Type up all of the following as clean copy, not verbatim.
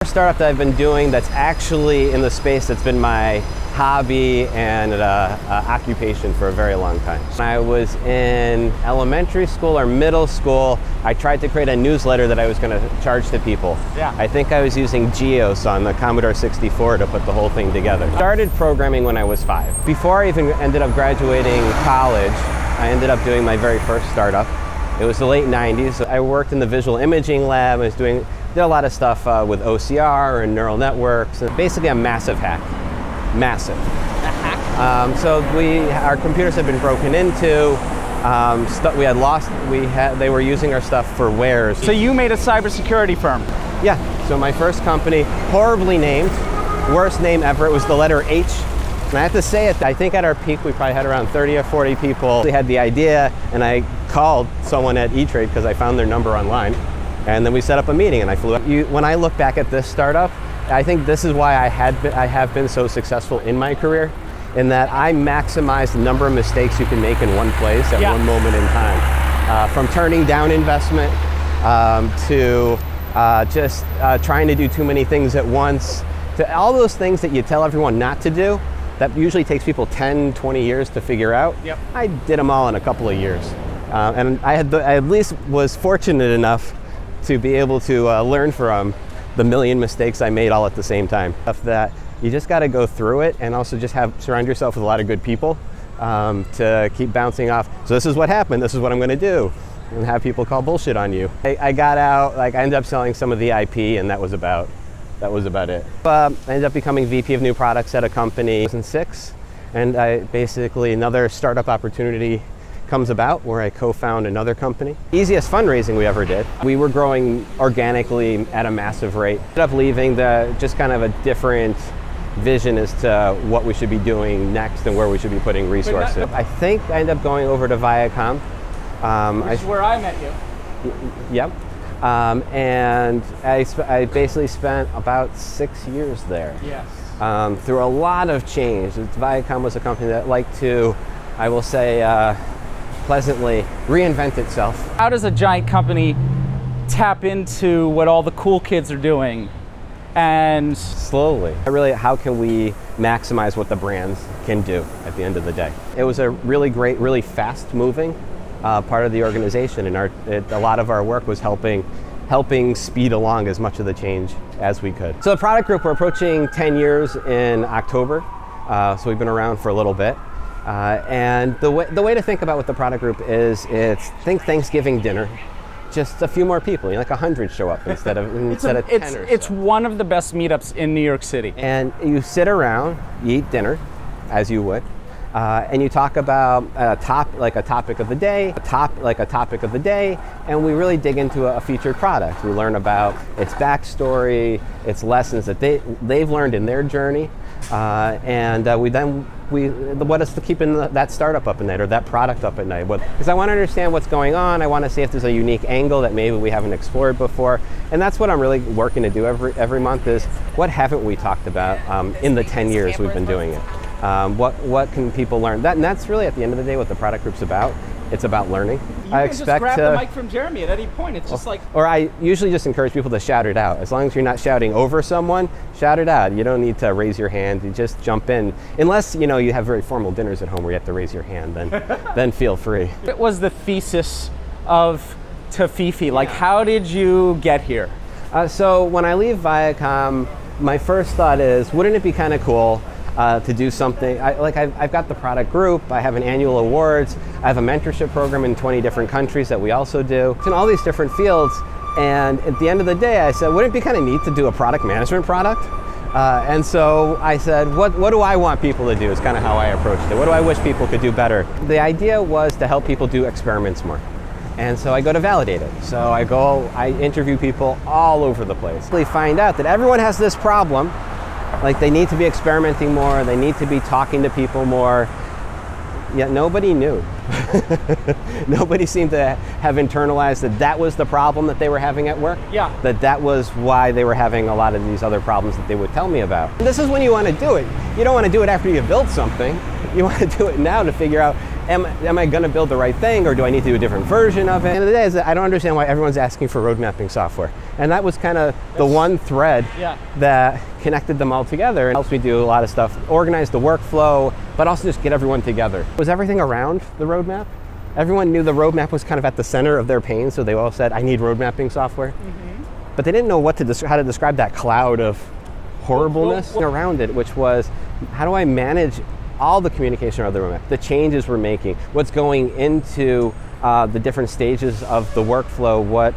Startup that I've been doing that's actually in the space that's been my hobby and occupation for a very long time. When I was in elementary school or middle school, I tried to create a newsletter that I was going to charge to people. Yeah. I think I was using Geos on the Commodore 64 to put the whole thing together. Started programming when I was 5. Before I even ended up graduating college, I ended up doing my very first startup. It was the late 90s. I worked in the visual imaging lab. I was did a lot of stuff with OCR and neural networks. Basically a massive hack. Massive. A hack? So our computers had been broken into. They were using our stuff for wares. So you made a cybersecurity firm? Yeah. So my first company, horribly named, worst name ever. It was the letter H. And I have to say it, I think at our peak we probably had around 30 or 40 people. They had the idea, and I called someone at E-Trade because I found their number online. And then we set up a meeting and I flew up. When I look back at this startup, I think this is why I have been so successul in my career, in that I maximize the number of mistakes you can make in one place at one moment in time. From turning down investment to just trying to do too many things at once, to all those things that you tell everyone not to do, that usually takes people 10, 20 years to figure out. Yep. I did them all in a couple of years. And I at least was fortunate enough to be able to learn from the million mistakes I made all at the same time. That you just got to go through it, and also just surround yourself with a lot of good people to keep bouncing off. So this is what happened. This is what I'm going to do, and have people call bullshit on you. I got out. I ended up selling some of the IP, and that was about it. I ended up becoming VP of new products at a company in 2006, and another startup opportunity comes about where I co-found another company. Easiest fundraising we ever did. We were growing organically at a massive rate. Ended up leaving just kind of a different vision as to what we should be doing next and where we should be putting resources. I think I ended up going over to Viacom. Which is where I met you. Yep. And I basically spent about 6 years there. Yes. Through a lot of change. Viacom was a company that liked to, I will say, pleasantly reinvent itself. How does a giant company tap into what all the cool kids are doing? And slowly, really, how can we maximize what the brands can do at the end of the day? It was a really great, really fast-moving part of the organization, and a lot of our work was helping speed along as much of the change as we could. So the product group, we're approaching 10 years in October, so we've been around for a little bit. And the way to think about what the product group is, think Thanksgiving dinner, just a few more people, like 100 show up instead of 10 or so. It's one of the best meetups in New York City. And you sit around, you eat dinner, as you would, and you talk about a topic of the day, and we really dig into a featured product. We learn about its backstory, its lessons that they've learned in their journey, and what is keeping that startup up at night or that product up at night? Because I want to understand what's going on. I want to see if there's a unique angle that maybe we haven't explored before, and that's what I'm really working to do every month. Is what haven't we talked about in the 10 years we've been doing it? What can people learn? And that's really at the end of the day what the product group's about. It's about learning. You can just grab the mic from Jeremy at any point. It's just like... Or I usually just encourage people to shout it out. As long as you're not shouting over someone, shout it out. You don't need to raise your hand. You just jump in. Unless, you have very formal dinners at home where you have to raise your hand, then feel free. What was the thesis of Tafifi? Like, how did you get here? So when I leave Viacom, my first thought is, wouldn't it be kind of cool to do something? I've got the product group, I have an annual awards, I have a mentorship program in 20 different countries that we also do. It's in all these different fields, and at the end of the day I said, wouldn't it be kind of neat to do a product management product? And so I said, what do I want people to do is kind of how I approached it. What do I wish people could do better? The idea was to help people do experiments more. And so I go to validate it. So I interview people all over the place. We find out that everyone has this problem. Like, they need to be experimenting more, they need to be talking to people more, yet nobody knew. Nobody seemed to have internalized that that was the problem that they were having at work. Yeah. That was why they were having a lot of these other problems that they would tell me about. And this is when you want to do it. You don't want to do it after you build something. You want to do it now to figure out, am I going to build the right thing, or do I need to do a different version of it? At the end of the day, is that I don't understand why everyone's asking for road mapping software. And that was kind of the one thread that connected them all together and helps me do a lot of stuff, organize the workflow, but also just get everyone together. Was everything around the roadmap? Everyone knew the roadmap was kind of at the center of their pain, so they all said, I need road mapping software. But they didn't know how to describe that cloud of horribleness around it, which was, how do I manage all the communication around the roadmap, the changes we're making, what's going into the different stages of the workflow,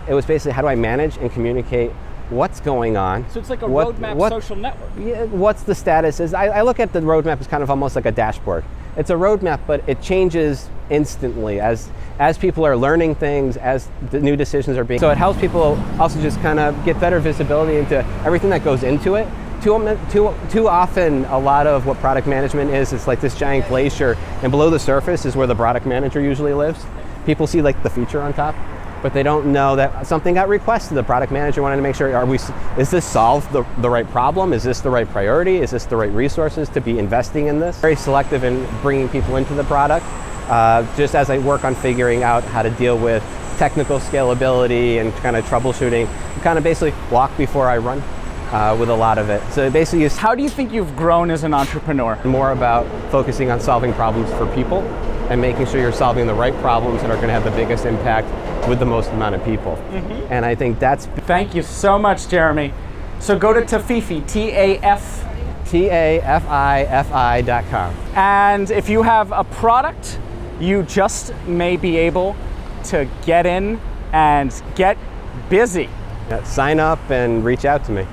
it was basically, how do I manage and communicate what's going on. So it's like a roadmap social network. Yeah, what's the status is. I look at the roadmap as kind of almost like a dashboard. It's a roadmap, but it changes instantly as people are learning things, as the new decisions are being. So it helps people also just kind of get better visibility into everything that goes into it. Too often, a lot of what product management is, it's like this giant glacier, and below the surface is where the product manager usually lives. People see like the feature on top, but they don't know that something got requested. The product manager wanted to make sure, is this solve the right problem? Is this the right priority? Is this the right resources to be investing in this? Very selective in bringing people into the product, just as I work on figuring out how to deal with technical scalability and kind of troubleshooting, kind of basically walk before I run. With a lot of it. So basically, how do you think you've grown as an entrepreneur? More about focusing on solving problems for people and making sure you're solving the right problems that are going to have the biggest impact with the most amount of people. And I think that's... Thank you so much, Jeremy. So go to Tafifi, Tafifi.com. And if you have a product, you just may be able to get in and get busy. Sign up and reach out to me.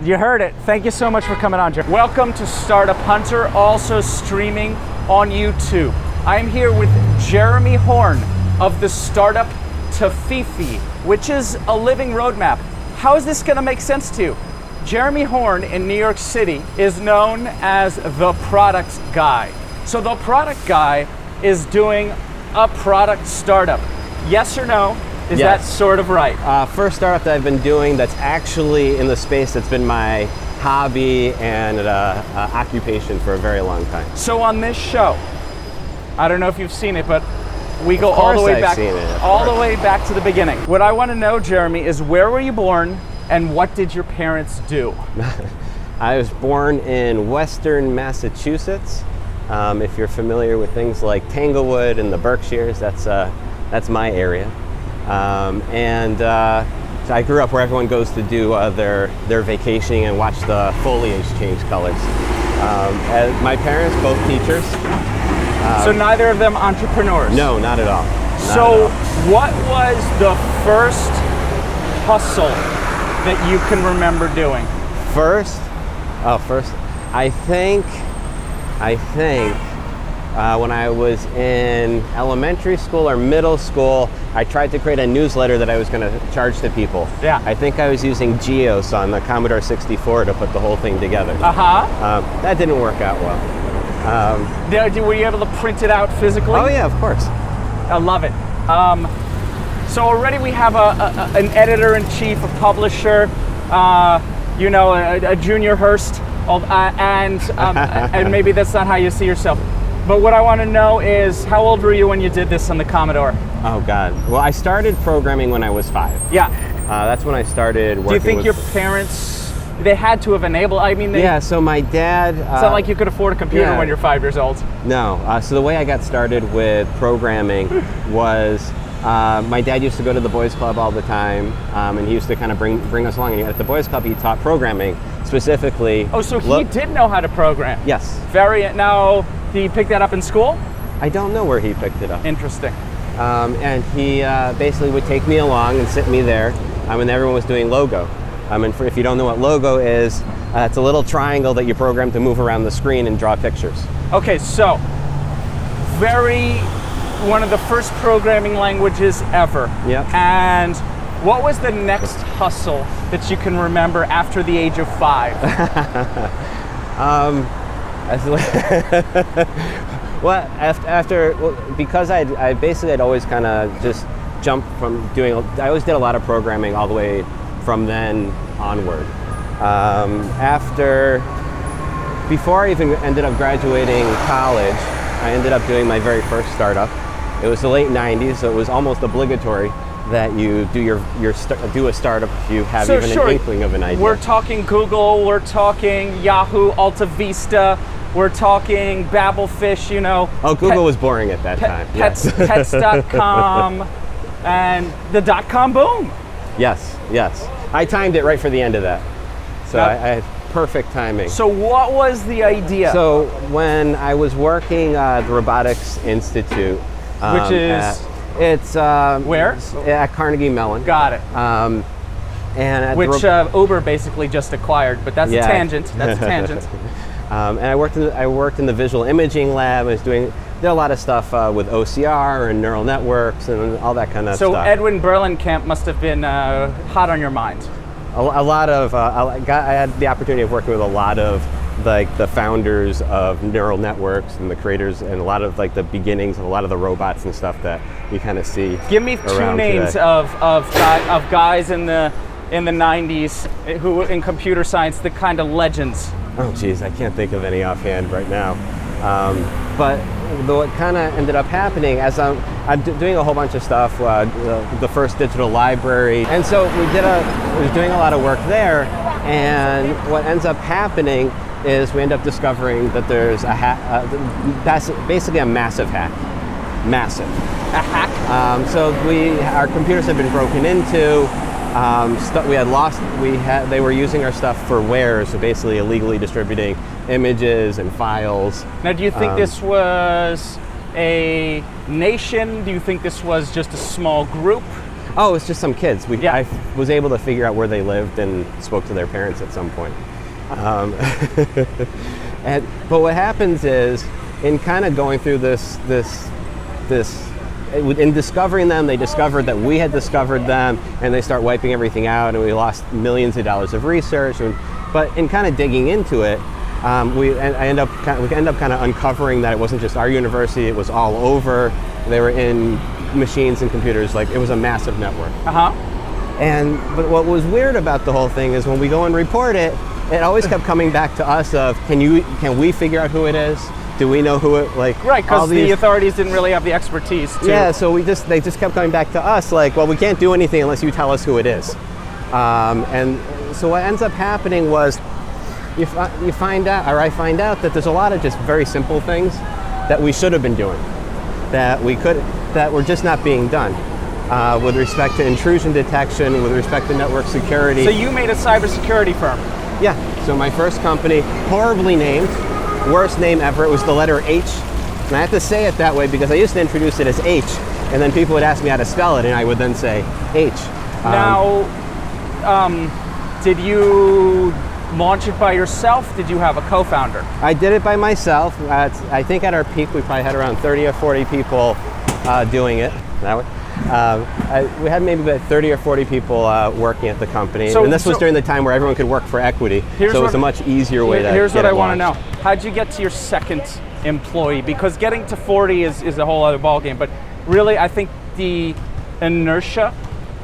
You heard it. Thank you so much for coming on, Jeremy. Welcome to Startup Hunter, also streaming on YouTube. I'm here with Jeremy Horn of the startup Tafifi, which is a living roadmap. How is this going to make sense to you? Jeremy Horn in New York City is known as the product guy. So the product guy is doing a product startup. Yes or no? Is that sort of right? First startup that I've been doing that's actually in the space that's been my hobby and occupation for a very long time. So on this show, I don't know if you've seen it, but we go all the way back, the way back to the beginning. What I want to know, Jeremy, is where were you born and what did your parents do? I was born in Western Massachusetts. If you're familiar with things like Tanglewood and the Berkshires, that's my area. So I grew up where everyone goes to do their vacationing and watch the foliage change colors. As my parents, both teachers. So neither of them entrepreneurs? No, not at all. What was the first hustle that you can remember doing? First, I think when I was in elementary school or middle school, I tried to create a newsletter that I was going to charge to people. Yeah. I think I was using Geos on the Commodore 64 to put the whole thing together. That didn't work out well. Were you able to print it out physically? Oh yeah, of course. I love it. So already we have an editor-in-chief, a publisher, a junior Hearst, and maybe that's not how you see yourself. But what I want to know is, how old were you when you did this on the Commodore? Oh God. Well, I started programming when I was 5. Yeah. That's when I started working. Do you think your parents, they had to have enabled, Yeah, so my dad... it's not like you could afford a computer when you're 5 years old. No. So the way I got started with programming was my dad used to go to the boys club all the time, and he used to kind of bring us along. And at the boys club, he taught programming specifically. Oh, so he did know how to program? Yes. Now, did he pick that up in school? I don't know where he picked it up. Interesting. And he basically would take me along and sit me there when everyone was doing logo. And if you don't know what logo is, it's a little triangle that you program to move around the screen and draw pictures. Okay, so one of the first programming languages ever. Yep. And what was the next hustle that you can remember after the age of 5? Well, because I basically had always kind of just jumped from I always did a lot of programming all the way from then onward. Before I even ended up graduating college, I ended up doing my very first startup. It was the late 90s, so it was almost obligatory that you do a startup if you have an inkling of an idea. We're talking Google, we're talking Yahoo, Alta Vista, we're talking Babelfish, you know. Oh, Google was boring at that time. Pets.com and the .com boom. Yes. I timed it right for the end of that. So I had perfect timing. So what was the idea? So when I was working at the Robotics Institute, which is where? At Carnegie Mellon. Got it. And which Uber basically just acquired, but that's a tangent. That's a tangent. And I worked in the visual imaging lab. I did a lot of stuff with OCR and neural networks and all that kind of stuff. So Edwin Berlenkamp must have been hot on your mind. A lot of I had the opportunity of working with a lot of the founders of neural networks and the creators and a lot of the beginnings of a lot of the robots and stuff that you kind of see. Give me two names of guys in the 90s who in computer science, the kind of legends. Oh geez, I can't think of any offhand right now. But what kind of ended up happening as I'm doing a whole bunch of stuff, the first digital library, and so we was doing a lot of work there. And what ends up happening is we end up discovering that there's a hack. That's basically a massive hack. Massive. A hack. So our computers have been broken into. They were using our stuff for wares, so basically illegally distributing images and files. Now, do you think this was a nation? Do you think this was just a small group? Oh, it's just some kids. I was able to figure out where they lived and spoke to their parents at some point. But what happens is, in kind of going through this, in discovering them, they discovered that we had discovered them, and they start wiping everything out, and we lost millions of dollars of research. But in kind of digging into it, we end up kind of uncovering that it wasn't just our university; it was all over. They were in machines and computers. It was a massive network. But what was weird about the whole thing is when we go and report it, it always kept coming back to us of, can we figure out who it is? Do we know who it, right, because the authorities didn't really have the expertise to... Yeah, so they just kept coming back to us well, we can't do anything unless you tell us who it is. And so what ends up happening was I find out that there's a lot of just very simple things that we should have been doing, that were just not being done. With respect to intrusion detection, with respect to network security. So you made a cybersecurity firm? Yeah, so my first company, horribly named, worst name ever. It was the letter H, and I have to say it that way because I used to introduce it as H, and then people would ask me how to spell it, and I would then say H. Now, did you launch it by yourself? Did you have a co-founder? I did it by myself. I think at our peak we probably had around 30 or 40 people doing it that way. We had maybe about 30 or 40 people working at the company, and this was during the time where everyone could work for equity, so it was a much easier way to Here's what I want to know. launched. How'd you get to your second employee? Because getting to 40 is a whole other ballgame, but really I think the inertia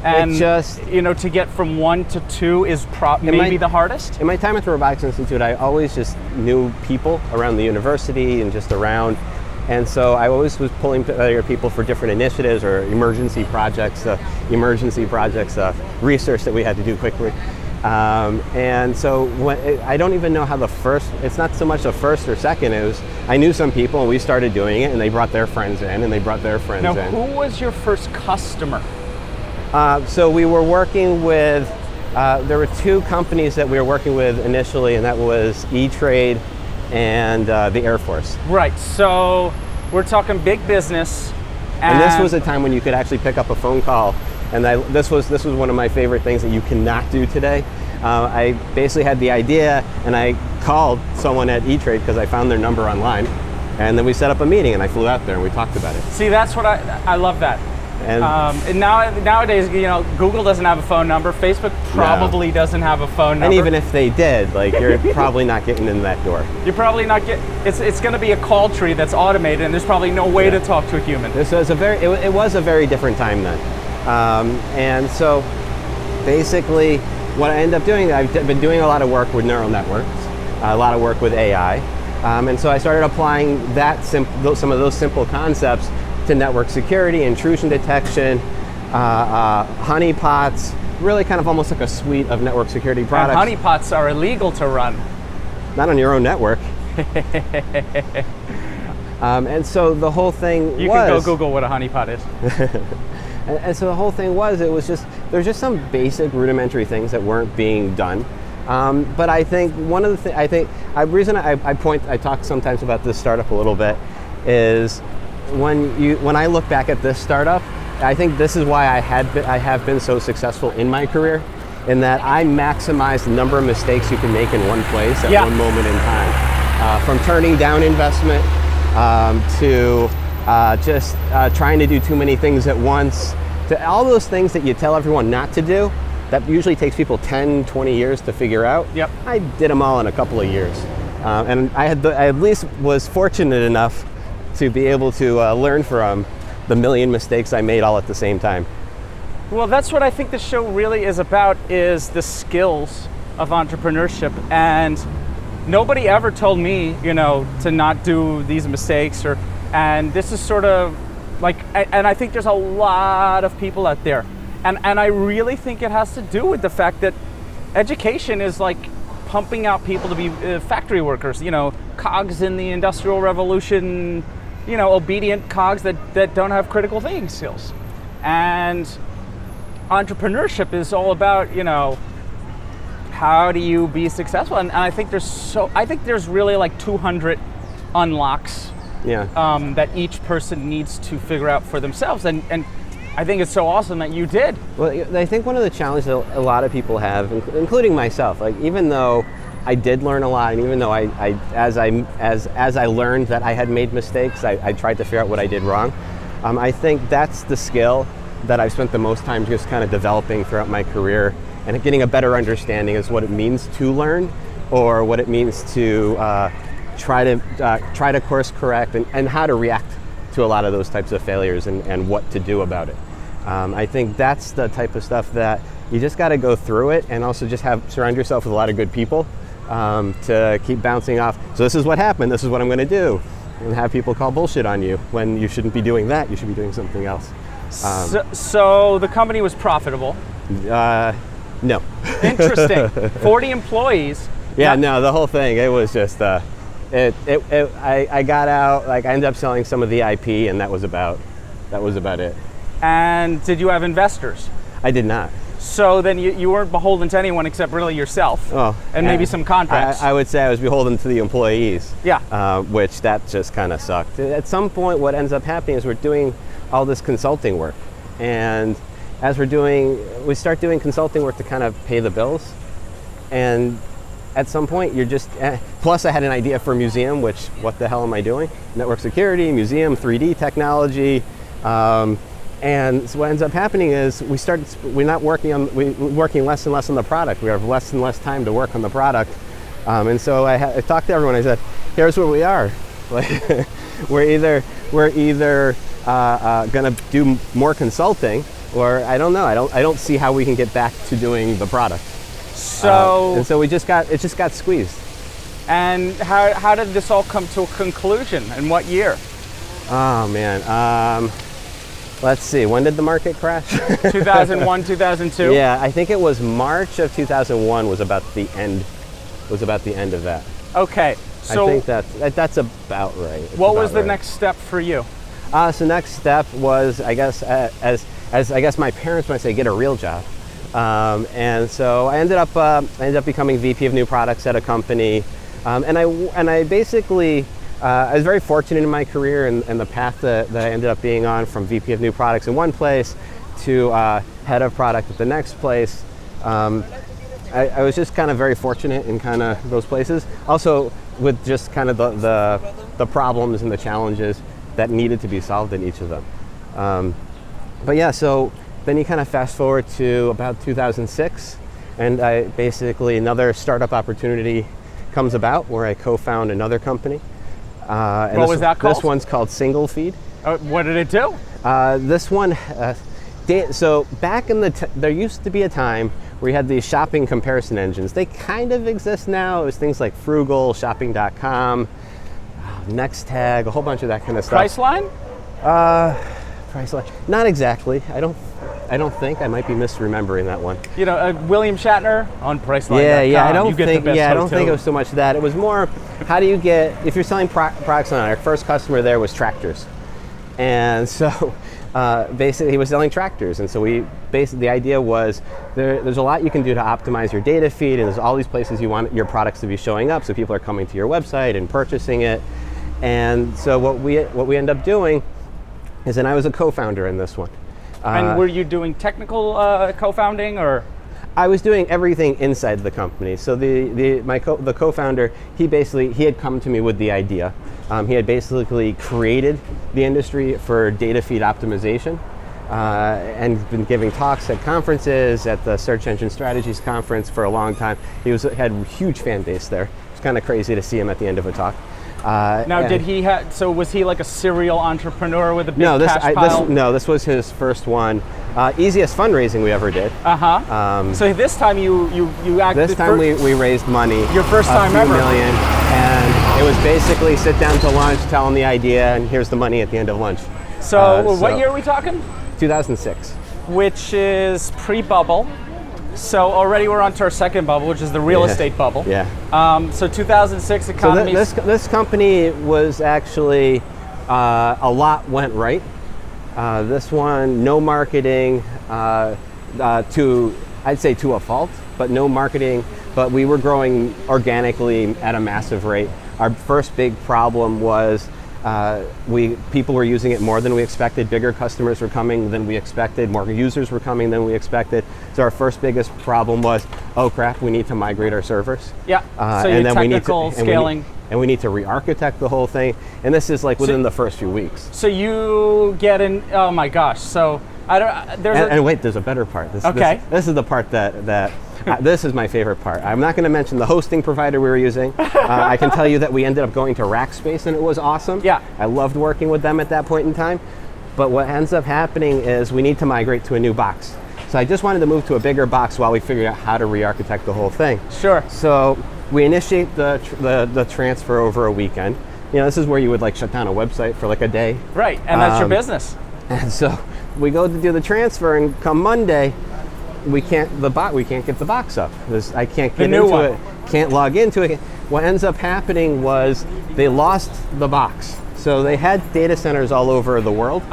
and to get from 1 to 2 is maybe the hardest. In my time at the Robotics Institute, I always just knew people around the university and just around. And so I always was pulling together people for different initiatives or emergency projects, research that we had to do quickly. And so I don't even know how it's not so much the first or second, I knew some people and we started doing it and they brought their friends in and they brought their friends in. Now, who was your first customer? So we were working with, there were 2 companies that we were working with initially, and that was E-Trade and the Air Force. Right, so we're talking big business. And this was a time when you could actually pick up a phone call, and this was one of my favorite things that you cannot do today. I basically had the idea, and I called someone at E-Trade because I found their number online, and then we set up a meeting, and I flew out there and we talked about it. See, that's what I love that. And nowadays, Google doesn't have a phone number. Facebook probably doesn't have a phone number. And even if they did, like, you're probably not getting in that door. You're probably not it's going to be a call tree that's automated, and there's probably no way to talk to a human. This was it was a very different time then. And so basically what I ended up doing, I've been doing a lot of work with neural networks, a lot of work with AI. And so I started applying some of those simple concepts to network security, intrusion detection, honeypots, really kind of almost like a suite of network security products. And honeypots are illegal to run. Not on your own network. And so the whole thing You can go Google what a honeypot is. And so the whole thing there's just some basic rudimentary things that weren't being done. But I think one of the reason I talk sometimes about this startup a little bit is when I look back at this startup, I think this is why I have been so successful in my career, in that I maximize the number of mistakes you can make in one place at one moment in time. From turning down investment to just trying to do too many things at once, to all those things that you tell everyone not to do, that usually takes people 10, 20 years to figure out. Yep. I did them all in a couple of years. And I at least was fortunate enough to be able to learn from the million mistakes I made all at the same time. Well, that's what I think the show really is about, is the skills of entrepreneurship. And nobody ever told me, to not do these mistakes, and this is sort of like, and I think there's a lot of people out there. And I really think it has to do with the fact that education is like pumping out people to be factory workers, cogs in the Industrial Revolution, obedient cogs that don't have critical thinking skills. And entrepreneurship is all about, how do you be successful? And I think there's really like 200 unlocks that each person needs to figure out for themselves. And I think it's so awesome that you did. Well, I think one of the challenges that a lot of people have, including myself, like, even though I did learn a lot, and even though as I learned that I had made mistakes, I tried to figure out what I did wrong. I think that's the skill that I've spent the most time just kind of developing throughout my career, and getting a better understanding is what it means to learn, or what it means to try to course correct, and how to react to a lot of those types of failures, and what to do about it. I think that's the type of stuff that you just got to go through it, and also just surround yourself with a lot of good people to keep bouncing off. So this is what happened, this is what I'm going to do, and have people call bullshit on you when you shouldn't be doing that. You should be doing something else. So the company was profitable? No. Interesting. 40 employees. Yeah, no, the whole thing, it was just I got out, like, I ended up selling some of the IP, and that was about it. And did you have investors? I did not. So then you weren't beholden to anyone except really yourself. And maybe some contracts. I would say I was beholden to the employees. Yeah. Which that just kind of sucked. At some point, what ends up happening is we're doing all this consulting work, and as we start doing consulting work to kind of pay the bills, and at some point you're just, plus I had an idea for a museum, which, what the hell am I doing? Network security, museum, 3D technology, and so what ends up happening is we're working less and less on the product. We have less and less time to work on the product, and so I talked to everyone. I said, here's where we are. Like, we're either going to do more consulting, or I don't know. I don't see how we can get back to doing the product. And so it just got squeezed. And how did this all come to a conclusion? In what year? Oh man, let's see. When did the market crash? 2001, 2002. Yeah, I think it was March of 2001 was about the end of that. Okay, so I think that's about right. What was the next step for you? So next step was, I guess, as I guess my parents might say, get a real job. And so I ended up becoming VP of new products at a company, and I basically I was very fortunate in my career and the path that I ended up being on, from VP of new products in one place to head of product at the next place. I was just kind of very fortunate in kind of those places. Also, with just kind of the problems and the challenges that needed to be solved in each of them. but yeah, so then you kind of fast forward to about 2006, and I basically another startup opportunity comes about where I co-found another company. And what was that called? This one's called Single Feed. What did it do? This one, so back in there used to be a time where you had these shopping comparison engines. They kind of exist now. It was things like Frugal, Shopping.com, Nextag, a whole bunch of that kind of stuff. Priceline? Priceline? Not exactly. I don't think. I might be misremembering that one. You know, William Shatner on Priceline.com. Yeah. I don't think it was so much that. It was more, how do you get, if you're selling products on, our first customer there was tractors. And so basically he was selling tractors. And so the idea was there's a lot you can do to optimize your data feed, and there's all these places you want your products to be showing up, so people are coming to your website and purchasing it. And so what we end up doing is, and I was a co-founder in this one. And were you doing technical co-founding, or? I was doing everything inside the company. So the co-founder, he had come to me with the idea. He had basically created the industry for data feed optimization, and been giving talks at conferences, at the Search Engine Strategies conference for a long time. He had a huge fan base there. It's kind of crazy to see him at the end of a talk. Now, so was he like a serial entrepreneur with a big cash pile? This was his first one. Easiest fundraising we ever did. So this time you acted. This time we raised money. Your first time ever. $1 million, and it was basically sit down to lunch, tell him the idea, and here's the money at the end of lunch. So what year are we talking? 2006. Which is pre-bubble. So already we're on to our second bubble, which is the real estate bubble. Yeah. So 2006 economy. So this company was actually, a lot went right. This one, no marketing, I'd say to a fault, but no marketing, but we were growing organically at a massive rate. Our first big problem was people were using it more than we expected. Bigger customers were coming than we expected. More users were coming than we expected. So our first biggest problem was, oh crap, we need to migrate our servers. Yeah. So and then technical scaling. And we need to re-architect the whole thing. And this is like within the first few weeks. So you get in. Oh my gosh. So I don't. And wait, there's a better part. This is the part that. This is my favorite part. I'm not going to mention the hosting provider we were using. I can tell you that we ended up going to Rackspace, and it was awesome. Yeah. I loved working with them at that point in time. But what ends up happening is we need to migrate to a new box. So I just wanted to move to a bigger box while we figured out how to re-architect the whole thing. Sure. So we initiate the transfer over a weekend. You know, this is where you would like shut down a website for like a day. Right, and that's your business. And so we go to do the transfer, and come Monday, we can't get the box up. I can't get into it. Can't log into it. What ends up happening was they lost the box. So they had data centers all over the world.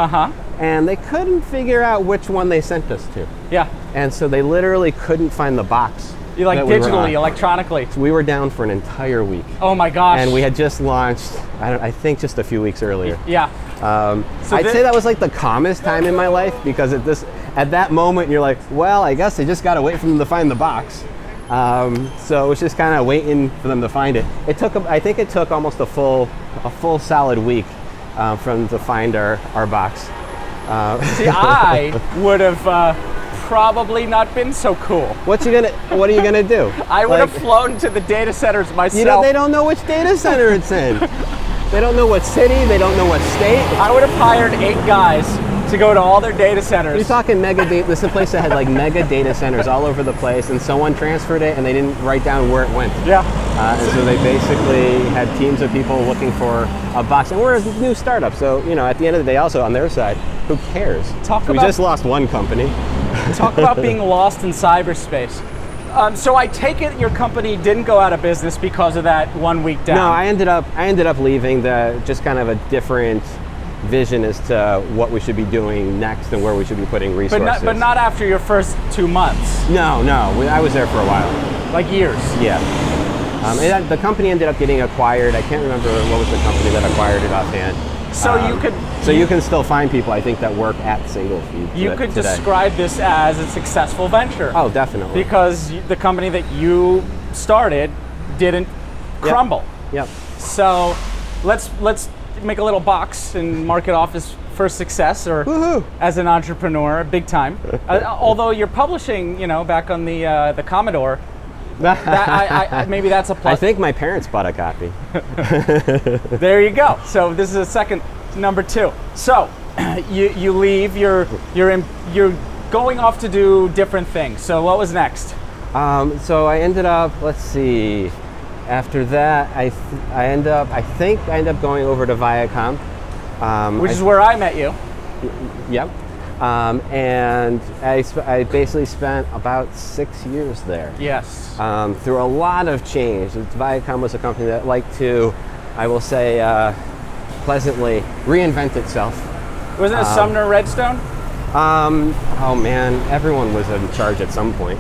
And they couldn't figure out which one they sent us to. Yeah. And so they literally couldn't find the box. You like digitally, electronically. So we were down for an entire week. Oh my gosh. And we had just launched, I think just a few weeks earlier. Yeah. I'd say that was like the calmest time in my life, because at that moment you're like, well, I guess I just got to wait for them to find the box. So it was just kind of waiting for them to find it. I think it took almost a full solid week for them to find our box. See, I would have probably not been so cool. What are you gonna do? I would have flown to the data centers myself. They don't know which data center it's in. They don't know what city. They don't know what state. I would have hired 8 guys to go to all their data centers. You're talking this is a place that had like mega data centers all over the place, and someone transferred it and they didn't write down where it went. Yeah. And so they basically had teams of people looking for a box. And we're a new startup, so at the end of the day, also on their side, who cares? We just lost one company. Talk about being lost in cyberspace. So I take it your company didn't go out of business because of that 1 week down. No, I ended up leaving just kind of a different vision as to what we should be doing next and where we should be putting resources. But not after your first 2 months. No, I was there for a while. Like years. Yeah. The company ended up getting acquired. I can't remember what was the company that acquired it offhand. So you can still find people, I think, that work at Single Feed. You could describe this as a successful venture. Oh, definitely. Because the company that you started didn't crumble. Yep. So let's make a little box and mark it off as for success or Woohoo! as an entrepreneur, big time. Although you're publishing, back on the Commodore, maybe that's a plus. I think my parents bought a copy. There you go. So this is a second number 2. So you leave. You're going off to do different things. So what was next? So I ended up. Let's see. After that, I ended up going over to Viacom, Which is where I met you. Yep. And I basically spent about 6 years there. Yes. Through a lot of change. Viacom was a company that liked to, I will say, pleasantly reinvent itself. Wasn't it Sumner Redstone? Oh man, everyone was in charge at some point.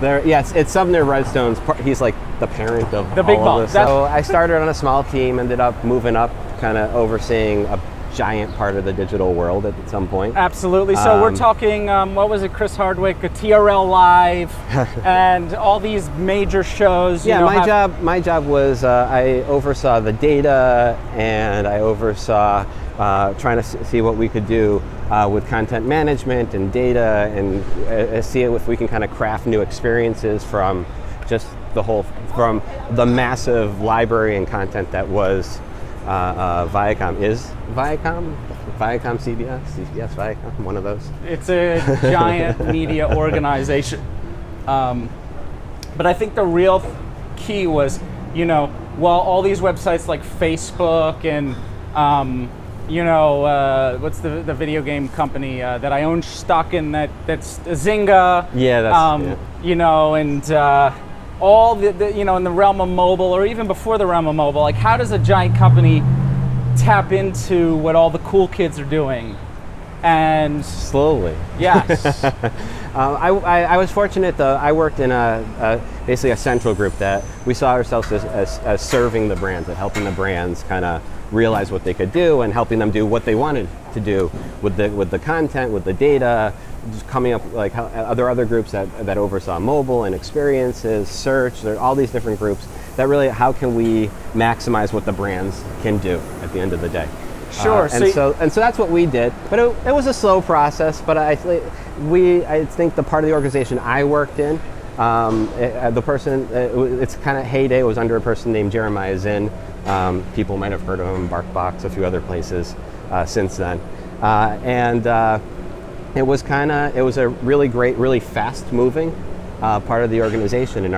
It's Sumner Redstone's. He's like the parent of the big all ball. of this. So I started on a small team, ended up moving up, kind of overseeing a giant part of the digital world at some point. Absolutely. So we're talking, what was it, Chris Hardwick, a TRL Live, and all these major shows. My job was I oversaw the data, and I oversaw trying to see what we could do with content management and data, and see if we can kind of craft new experiences from just from the massive library and content that was Viacom. Is Viacom CBS, Viacom, one of those? It's a giant media organization. But I think the real key was, while all these websites like Facebook and, what's the video game company that I own stock in that's Zynga. Yeah, that's, and all the in the realm of mobile, or even before the realm of mobile, like how does a giant company tap into what all the cool kids are doing? And slowly. Yes. I was fortunate though. I worked in basically a central group that we saw ourselves as serving the brands, and helping the brands kind of realize what they could do, and helping them do what they wanted to do with the content, with the data. Just coming up, like other groups that oversaw mobile and experiences, search. There are all these different groups that really, how can we maximize what the brands can do at the end of the day? Sure. So that's what we did. But it was a slow process. But I think the part of the organization I worked in, the person, its kind of heyday was under a person named Jeremiah Zinn. People might have heard of him, BarkBox, a few other places since then, It was a really great, really fast-moving part of the organization, and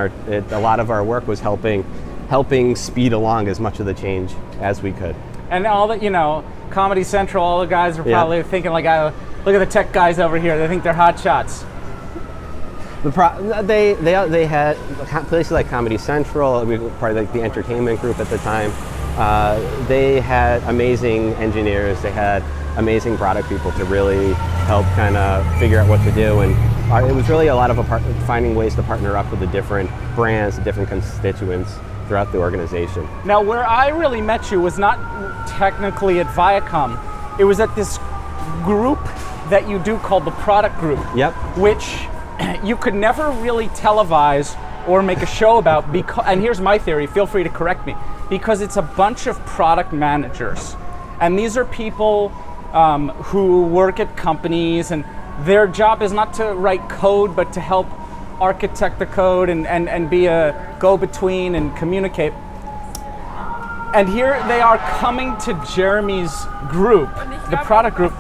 a lot of our work was helping speed along as much of the change as we could. And all that, Comedy Central, all the guys are probably thinking like, look at the tech guys over here. They think they're hot shots. They had places like Comedy Central. We were part of like the entertainment group at the time. They had amazing engineers. They had amazing product people to really help kind of figure out what to do, and it was really a lot of finding ways to partner up with the different brands, the different constituents throughout the organization. Now, where I really met you was not technically at Viacom. It was at this group that you do called the Product Group. Yep. Which you could never really televise or make a show about, and here's my theory, feel free to correct me, because it's a bunch of product managers. And these are people who work at companies, and their job is not to write code, but to help architect the code and be a go-between and communicate. And here they are coming to Jeremy's group, the product group,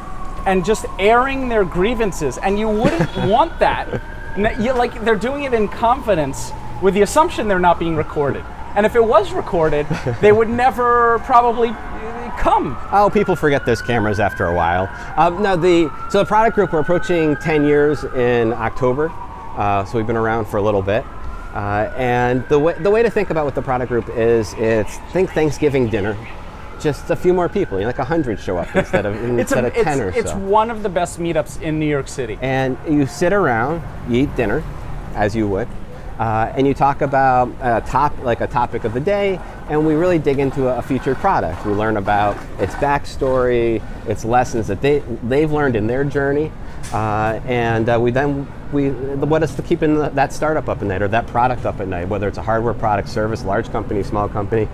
and just airing their grievances. And you wouldn't want that. They're doing it in confidence with the assumption they're not being recorded. And if it was recorded, they would never probably come. Oh, people forget there's cameras after a while. So the product group, we're approaching 10 years in October. So we've been around for a little bit. And the way to think about what the product group is, think Thanksgiving dinner. Just a few more people, like 100 show up instead of 10 or so. It's one of the best meetups in New York City. And you sit around, you eat dinner, as you would, and you talk about a topic of the day, and we really dig into a featured product. We learn about its backstory, its lessons that they've learned in their journey, and what is to keeping that startup up at night, or that product up at night, whether it's a hardware product, service, large company, small company.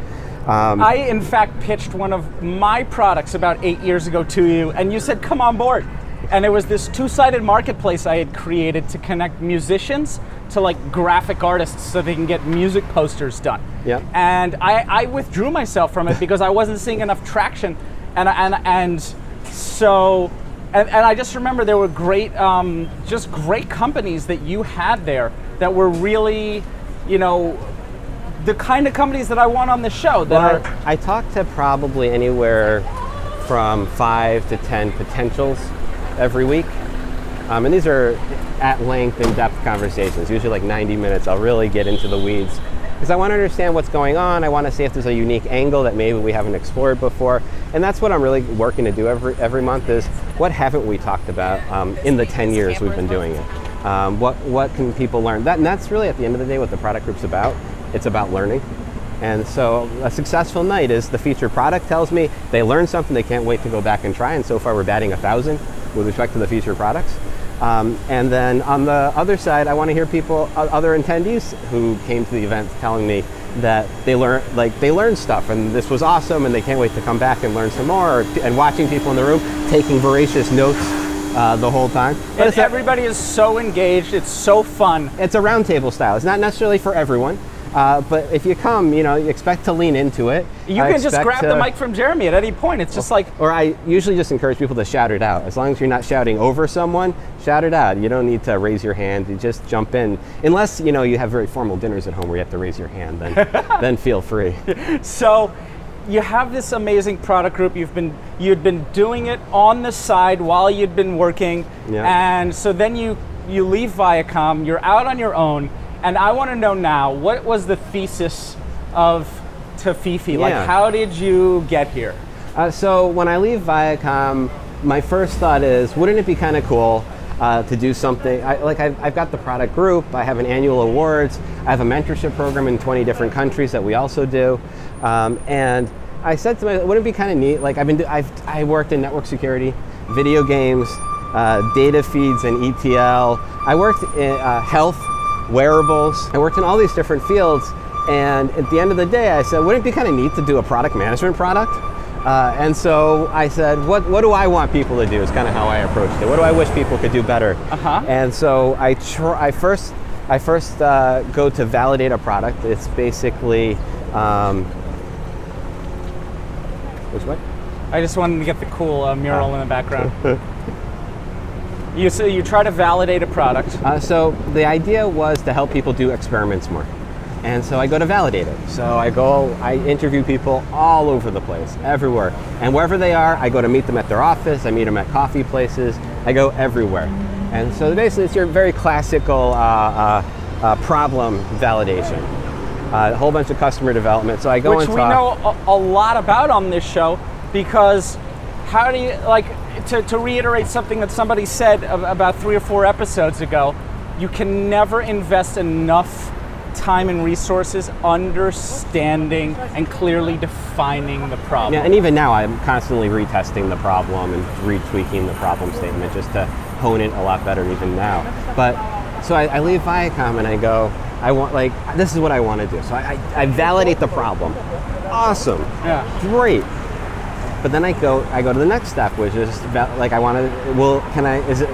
I, in fact, pitched one of my products about 8 years ago to you, and you said, come on board. And it was this two-sided marketplace I had created to connect musicians to like graphic artists so they can get music posters done. Yep. And I withdrew myself from it because I wasn't seeing enough traction. And so I just remember there were great, just great companies that you had there that were really, you know, the kind of companies that I want on the show. I talked to probably anywhere from 5 to 10 potentials every week. And these are at length, in-depth conversations, usually like 90 minutes. I'll really get into the weeds because I want to understand what's going on. I want to see if there's a unique angle that maybe we haven't explored before. And that's what I'm really working to do every month is what haven't we talked about in the 10 years we've been doing it? What can people learn? And that's really at the end of the day what the product group's about. It's about learning. And so a successful night is the featured product tells me they learned something they can't wait to go back and try. And so far we're batting 1,000 with respect to the featured products. And then on the other side, I want to hear people, other attendees who came to the event telling me that they learned stuff and this was awesome and they can't wait to come back and learn some more, and watching people in the room taking voracious notes the whole time. And everybody is so engaged, it's so fun. It's a roundtable style. It's not necessarily for everyone. But if you come, you know, you expect to lean into it. You can just grab the mic from Jeremy at any point. It's just like... Or I usually just encourage people to shout it out. As long as you're not shouting over someone, shout it out. You don't need to raise your hand. You just jump in. Unless, you know, you have very formal dinners at home where you have to raise your hand, then feel free. So you have this amazing product group. You'd been doing it on the side while you'd been working. Yeah. And so then you leave Viacom, you're out on your own. And I want to know now, what was the thesis of Tafifi? Yeah. Like, how did you get here? So when I leave Viacom, my first thought is, wouldn't it be kind of cool to do something? I've got the product group, I have an annual awards, I have a mentorship program in 20 different countries that we also do. And I said to myself, wouldn't it be kind of neat? Like I worked in network security, video games, data feeds and ETL. I worked in health, wearables. I worked in all these different fields, and at the end of the day I said, wouldn't it be kind of neat to do a product management product? And so I said, what do I want people to do is kind of how I approached it. What do I wish people could do better? And so I first go to validate a product. It's basically what? I just wanted to get the cool mural in the background. You try to validate a product. So the idea was to help people do experiments more. And so I go to validate it. So I interview people all over the place, everywhere. And wherever they are, I go to meet them at their office, I meet them at coffee places, I go everywhere. And so basically it's your very classical problem validation. A whole bunch of customer development. So I go Which we know a lot about on this show, because how do you, like, to reiterate something that somebody said about 3 or 4 episodes ago, you can never invest enough time and resources understanding and clearly defining the problem. Yeah, and even now I'm constantly retesting the problem and retweaking the problem statement just to hone it a lot better even now. But so I leave Viacom and I go, this is what I want to do. So I validate the problem. Awesome. Yeah. Great. But then I go to the next step, which is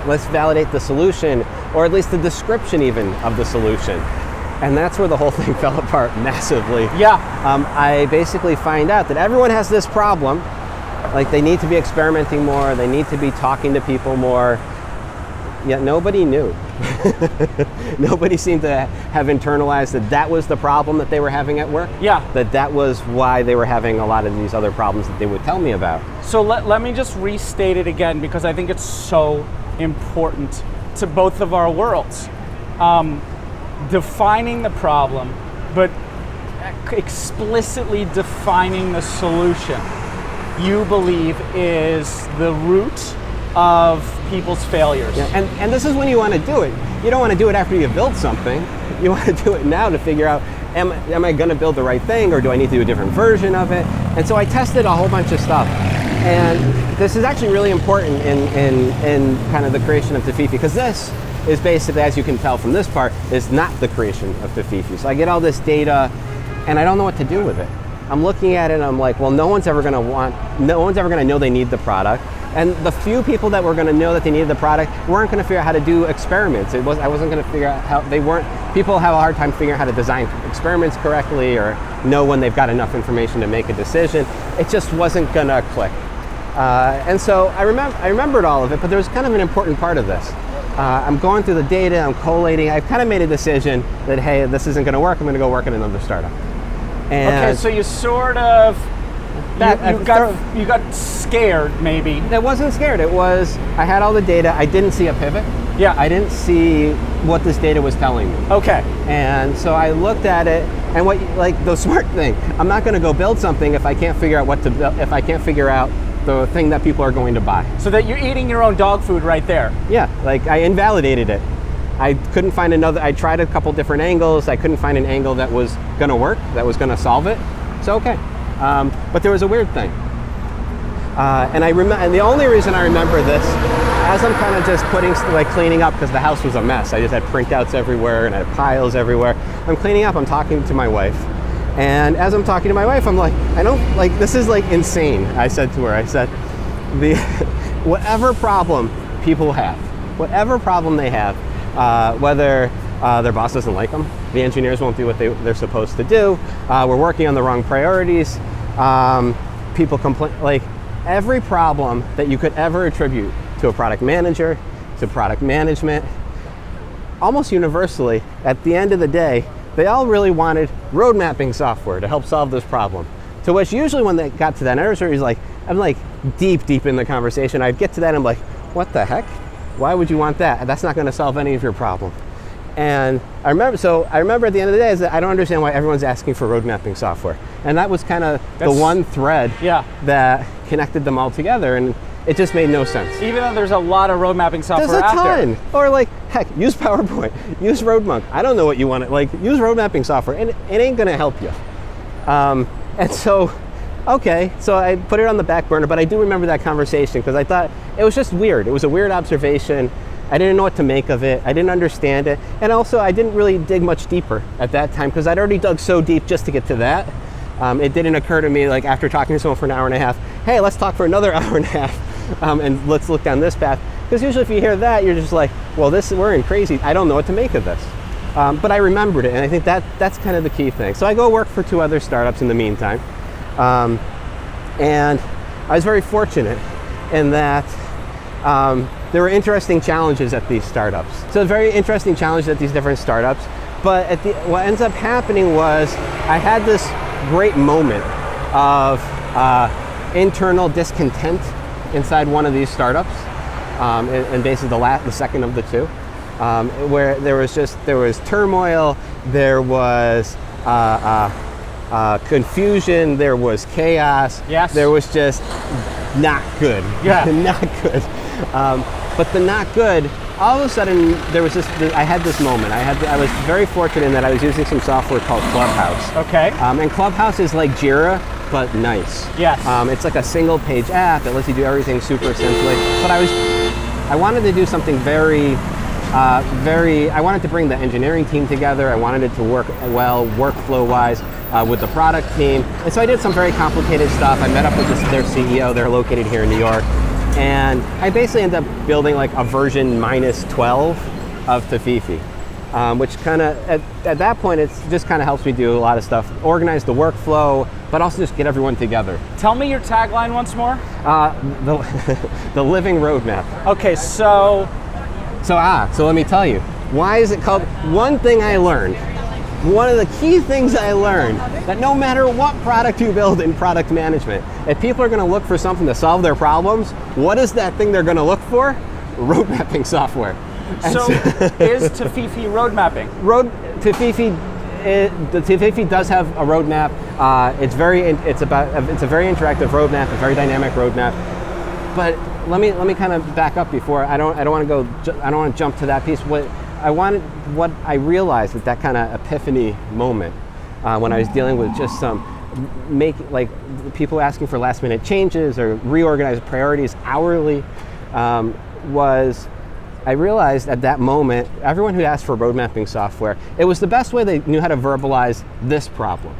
let's validate the solution, or at least the description even of the solution. And that's where the whole thing fell apart massively. Yeah. I basically find out that everyone has this problem. Like, they need to be experimenting more, they need to be talking to people more, yet nobody knew. Nobody seemed to have internalized that was the problem that they were having at work. Yeah. That was why they were having a lot of these other problems that they would tell me about. So let me just restate it again, because I think it's so important to both of our worlds. Defining the problem, but explicitly defining the solution, you believe is the root of people's failures. Yeah, and this is when you want to do it. You don't want to do it after you build something. You want to do it now to figure out, am I going to build the right thing, or do I need to do a different version of it? And so I tested a whole bunch of stuff. And this is actually really important in kind of the creation of Tafifi, because this is basically, as you can tell from this part, is not the creation of Tafifi. So I get all this data, and I don't know what to do with it. I'm looking at it and I'm like, well, no one's ever going to know they need the product. And the few people that were going to know that they needed the product weren't going to figure out how to do experiments. I wasn't going to figure out how people have a hard time figuring out how to design experiments correctly or know when they've got enough information to make a decision. It just wasn't going to click. And so I remembered all of it, but there was kind of an important part of this. I'm going through the data, I'm collating. I've kind of made a decision that, hey, this isn't going to work. I'm going to go work at another startup. And okay, so you sort of you got scared, maybe. It wasn't scared. It was I had all the data. I didn't see a pivot. Yeah. I didn't see what this data was telling me. Okay. And so I looked at it, and the smart thing, I'm not going to go build something if I can't figure out if I can't figure out the thing that people are going to buy. So that you're eating your own dog food right there. Yeah, like I invalidated it. I couldn't find I tried a couple different angles. I couldn't find an angle that was going to work, that was going to solve it. So okay. But there was a weird thing. And the only reason I remember this, as I'm kind of just cleaning up, because the house was a mess. I just had printouts everywhere and I had piles everywhere. I'm cleaning up, I'm talking to my wife. And as I'm talking to my wife, I'm like, this is like insane. I said to her, whatever problem people have, whatever problem they have, whether their boss doesn't like them, the engineers won't do what they're supposed to do, we're working on the wrong priorities, people complain, like every problem that you could ever attribute to a product manager, to product management, almost universally, at the end of the day, they all really wanted road mapping software to help solve this problem. To which usually when they got to that answer, I'm like deep in the conversation. I'd get to that and I'm like, what the heck? Why would you want that? That's not going to solve any of your problem. And I remember at the end of the day is that I don't understand why everyone's asking for road mapping software. And that was kind of the one thread that connected them all together. And it just made no sense. Even though there's a lot of road mapping software out there. There's a ton. Or heck, use PowerPoint, use RoadMonk. I don't know what you want. Use road mapping software, and it ain't gonna help you. And so, okay, so I put it on the back burner, but I do remember that conversation because I thought it was just weird. It was a weird observation. I didn't know what to make of it. I didn't understand it. And also, I didn't really dig much deeper at that time because I'd already dug so deep just to get to that. It didn't occur to me, after talking to someone for an hour and a half, hey, let's talk for another hour and a half. And let's look down this path. Because usually if you hear that, you're just like, well, we're in crazy. I don't know what to make of this. But I remembered it, and I think that's kind of the key thing. So I go work for 2 other startups in the meantime. And I was very fortunate in that there were interesting challenges at these startups. So very interesting challenges at these different startups. But what ends up happening was I had this great moment of internal discontent inside one of these startups, and basically the second of the 2, where there was turmoil, there was confusion, there was chaos, there was just not good, not good. But the not good, all of a sudden there was I had this moment. I was very fortunate in that I was using some software called Clubhouse. Okay. And Clubhouse is like Jira, but nice. Yes. It's like a single page app that lets you do everything super simply. But I wanted to do something I wanted to bring the engineering team together. I wanted it to work well, workflow wise, with the product team. And so I did some very complicated stuff. I met up with their CEO. They're located here in New York. And I basically ended up building a version -12 of Tafifi. Which kind of, at that point, it just kind of helps me do a lot of stuff, organize the workflow, but also just get everyone together. Tell me your tagline once more. The living roadmap. Okay, so let me tell you, why is it called? One thing I learned, one of the key things I learned, that no matter what product you build in product management, if people are going to look for something to solve their problems, what is that thing they're going to look for? Road mapping software. So is Tafifi road mapping? The Tafifi does have a roadmap. It's a very interactive roadmap, a very dynamic roadmap. But let me kind of back up before I don't want to jump to that piece. What I realized at that kind of epiphany moment when I was dealing with just some people asking for last minute changes or reorganized priorities hourly, was I realized at that moment, everyone who asked for road mapping software, it was the best way they knew how to verbalize this problem.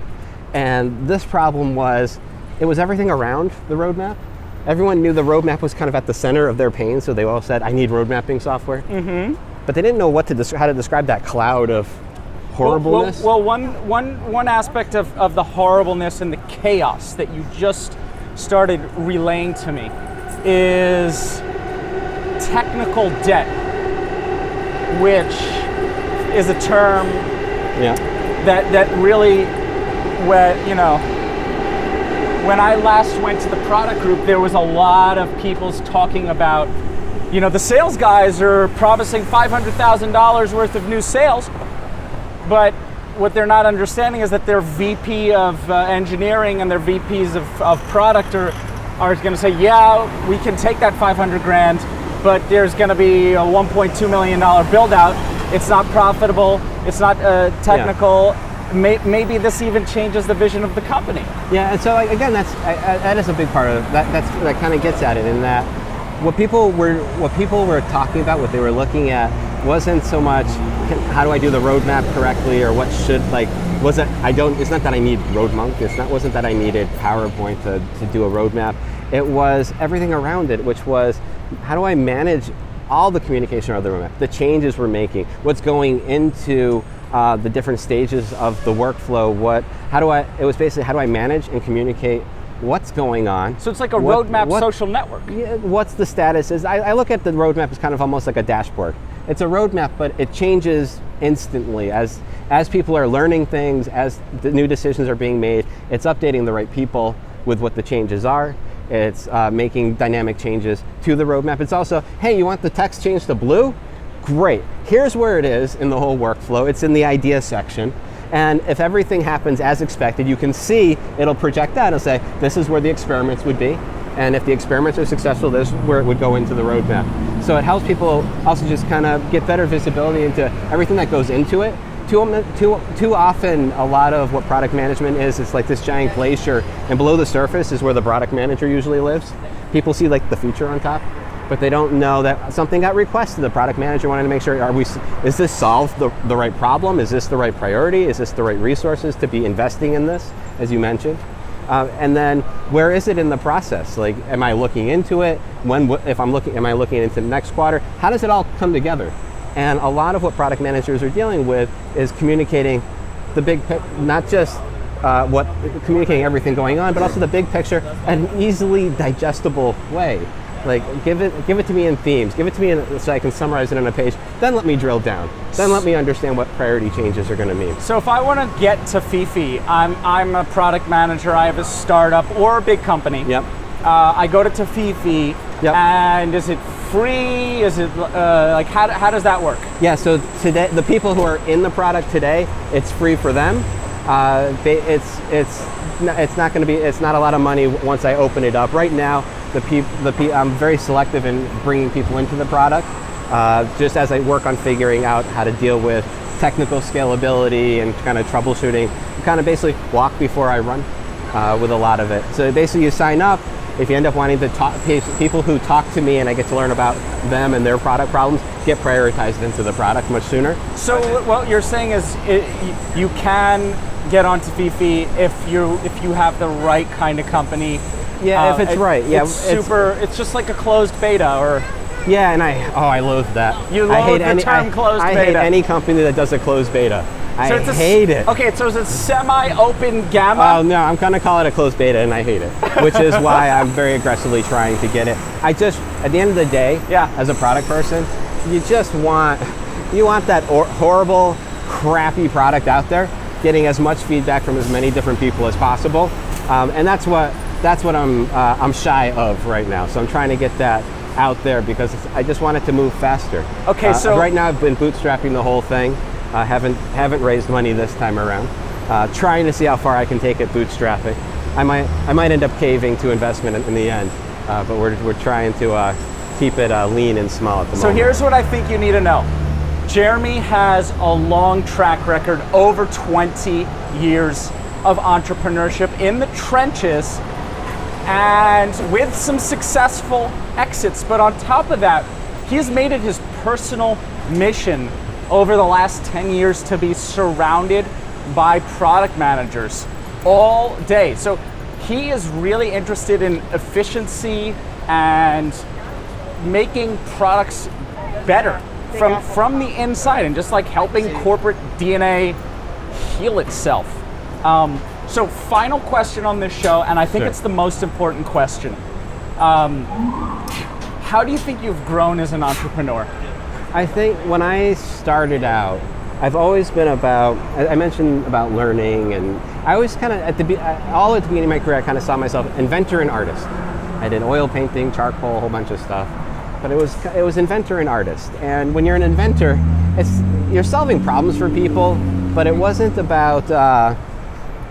And this problem was, it was everything around the roadmap. Everyone knew the roadmap was kind of at the center of their pain, so they all said, I need road mapping software. Mm-hmm. But they didn't know how to describe that cloud of horribleness. Well, one aspect of the horribleness and the chaos that you just started relaying to me is technical debt, which is a term that really, when I last went to the product group, there was a lot of people talking about, the sales guys are promising $500,000 worth of new sales, but what they're not understanding is that their VP of engineering and their VPs of product are going to say, yeah, we can take that 500 grand, but there's going to be a $1.2 million build out. It's not profitable. It's not technical. Yeah. Maybe this even changes the vision of the company. Yeah, and so again, that is a big part of that. That kind of gets at it in that what people were talking about, what they were looking at, wasn't so much how do I do the roadmap correctly, or what should was it. It's not that I need RoadMonk. Wasn't that I needed PowerPoint to do a roadmap. It was everything around it, which was how do I manage all the communication of the roadmap, the changes we're making, what's going into the different stages of the workflow. It was basically how do I manage and communicate what's going on. So it's like a roadmap social network. Yeah, what's the status is. I look at the roadmap as kind of almost like a dashboard. It's a roadmap, but it changes instantly as people are learning things, as the new decisions are being made. It's updating the right people with what the changes are. It's making dynamic changes to the roadmap. It's also, hey, you want the text changed to blue? Great. Here's where it is in the whole workflow. It's in the idea section. And if everything happens as expected, you can see it'll project that. It'll say, this is where the experiments would be. And if the experiments are successful, this is where it would go into the roadmap. So it helps people also just kind of get better visibility into everything that goes into it. Too often, a lot of what product management is, it's like this giant glacier, and below the surface is where the product manager usually lives. People see like the feature on top, but they don't know that something got requested. The product manager wanted to make sure, is this solve the right problem? Is this the right priority? Is this the right resources to be investing in this, as you mentioned? And then where is it in the process? Like, am I looking into it? Am I looking into the next quarter? How does it all come together? And a lot of what product managers are dealing with is communicating the big, not just communicating everything going on, but also the big picture in an easily digestible way. Like, give it to me in themes. Give it to me so I can summarize it on a page. Then let me drill down. Then let me understand what priority changes are going to mean. So if I want to get Tafifi, I'm a product manager. I have a startup or a big company. Yep. I go to Tafifi. Yep. And is it free? Is it how does that work? Yeah. So today, the people who are in the product today, it's free for them. It's not a lot of money once I open it up. Right now, I'm very selective in bringing people into the product, just as I work on figuring out how to deal with technical scalability and kind of troubleshooting. Kind of basically walk before I run with a lot of it. So basically, you sign up. If you end up wanting to talk, people who talk to me and I get to learn about them and their product problems get prioritized into the product much sooner. So what you're saying is you can get on Tafifi if you have the right kind of company. Yeah, if it's right. Yeah, it's just like a closed beta, or. Yeah, and I loathe that. You loathe the term closed beta. I hate any company that does a closed beta. I hate it. Okay, so is it semi-open gamma? Oh no, I'm gonna call it a closed beta, and I hate it, which is why I'm very aggressively trying to get it. At the end of the day, as a product person, you want that horrible, crappy product out there, getting as much feedback from as many different people as possible, and that's what I'm shy of right now. So I'm trying to get that out there because I just want it to move faster. Okay, so right now I've been bootstrapping the whole thing. Haven't raised money this time around. Trying to see how far I can take it bootstrapping. I might end up caving to investment in the end, but we're trying to keep it lean and small at the moment. So here's what I think you need to know. Jeremy has a long track record, over 20 years of entrepreneurship in the trenches, and with some successful exits. But on top of that, he has made it his personal mission over the last 10 years to be surrounded by product managers all day. So he is really interested in efficiency and making products better from the inside, and just like helping corporate DNA heal itself. So final question on this show, and I think Sure. it's the most important question. How do you think you've grown as an entrepreneur? I think when I started out, I've always been about, I mentioned about learning, and I always kind of, at the beginning of my career, I kind of saw myself inventor and artist. I did oil painting, charcoal, a whole bunch of stuff. But it was inventor and artist. And when you're an inventor, you're solving problems for people, but it wasn't about,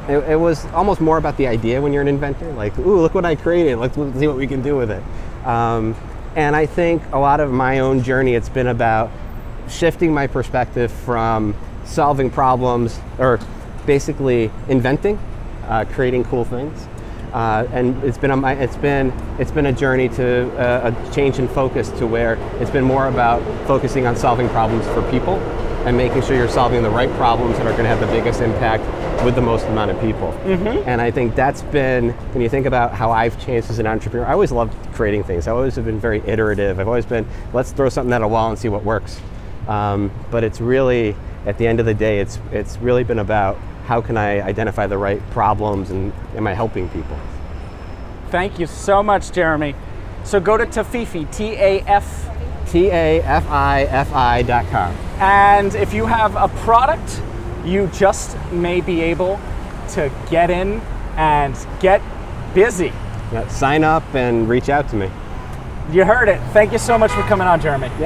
it was almost more about the idea when you're an inventor. Like, ooh, look what I created, let's see what we can do with it. And I think a lot of my own journey, it's been about shifting my perspective from solving problems, or basically inventing, creating cool things. And it's been a journey to a change in focus to where it's been more about focusing on solving problems for people and making sure you're solving the right problems that are going to have the biggest impact with the most amount of people. Mm-hmm. And I think that's been, when you think about how I've changed as an entrepreneur, I always loved creating things. I always have been very iterative. I've always been, let's throw something at a wall and see what works. But it's really, at the end of the day, it's really been about how can I identify the right problems, and am I helping people? Thank you so much, Jeremy. So go to Tafifi, Tafifi.com. And if you have a product, you just may be able to get in and get busy. Yeah, sign up and reach out to me. You heard it. Thank you so much for coming on, Jeremy.